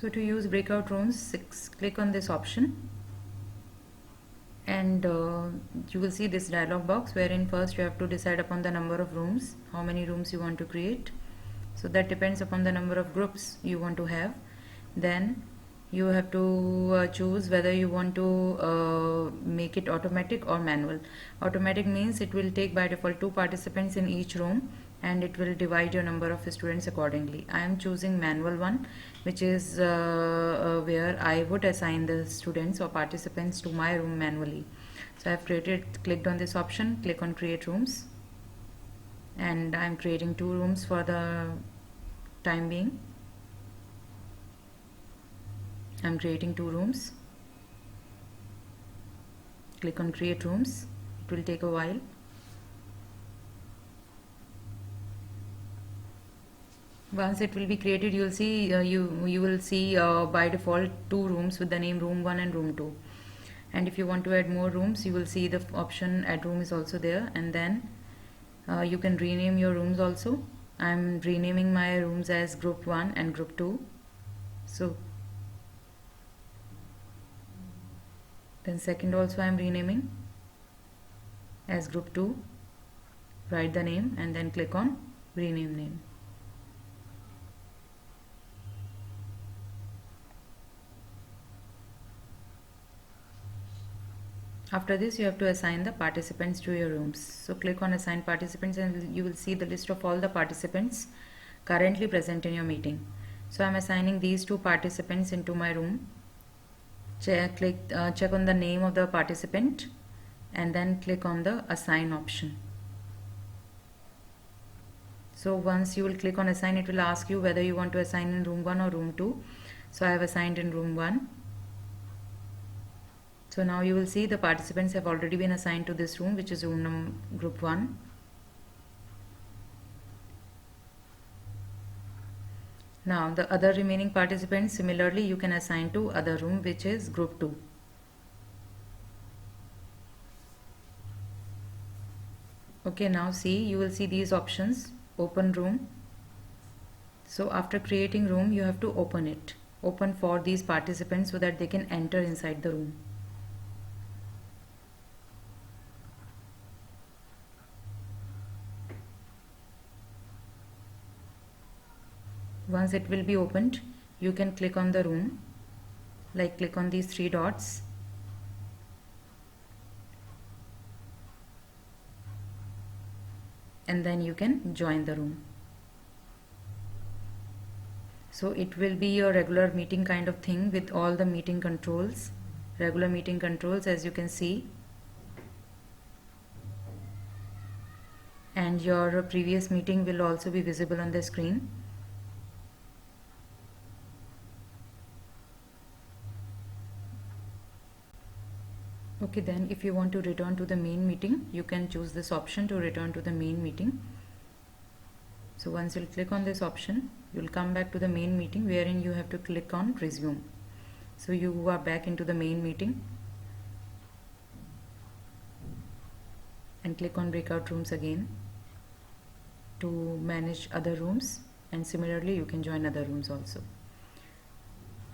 So to use breakout rooms, click on this option, and you will see this dialog box wherein first you have to decide upon the number of rooms, how many rooms you want to create. So that depends upon the number of groups you want to have. Then you have to choose whether you want to make it automatic or manual. Automatic means it will take by default 2 participants in each room and it will divide your number of students accordingly. I am choosing manual one, which is where I would assign the students or participants to my room manually. So I have clicked on this option, click on create rooms, and I am creating 2 rooms for the time being. I am creating 2 rooms. Click on create rooms. It will take a while. Once it will be created, you will see you will see by default 2 rooms with the name room 1 and room 2. And if you want to add more rooms, you will see the option add room is also there, and then you can rename your rooms also. I am renaming my rooms as group 1 and group 2. So then second also I am renaming as group 2. Write the name and then click on rename name. After this, you have to assign the participants to your rooms. So click on assign participants and you will see the list of all the participants currently present in your meeting. So I am assigning these 2 participants into my room. Check on the name of the participant and then click on the assign option. So once you will click on assign, it will ask you whether you want to assign in room 1 or room 2. So I have assigned in room 1. So now you will see the participants have already been assigned to this room, which is group 1. Now the other remaining participants, similarly you can assign to other room, which is group 2. Okay, now see, you will see these options, open room. So after creating room, you have to open it. Open for these participants so that they can enter inside the room. Once it will be opened, you can click on the room, like click on these 3 dots, and then you can join the room. So it will be a regular meeting kind of thing with all the meeting controls, regular meeting controls, as you can see, and your previous meeting will also be visible on the screen. Okay, then if you want to return to the main meeting, you can choose this option to return to the main meeting. So once you'll click on this option, you'll come back to the main meeting wherein you have to click on resume. So you are back into the main meeting and click on breakout rooms again to manage other rooms, and similarly you can join other rooms also.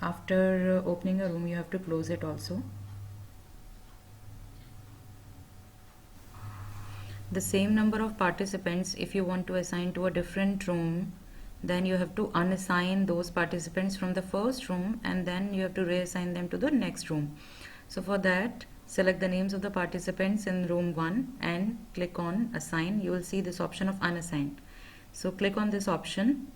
After opening a room, you have to close it also. The same number of participants, if you want to assign to a different room, then you have to unassign those participants from the first room and then you have to reassign them to the next room. So for that, select the names of the participants in room 1 and click on assign. You will see this option of unassigned. So click on this option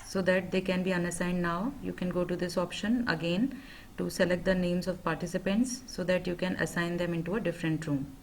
so that they can be unassigned now. You can go to this option again to select the names of participants so that you can assign them into a different room.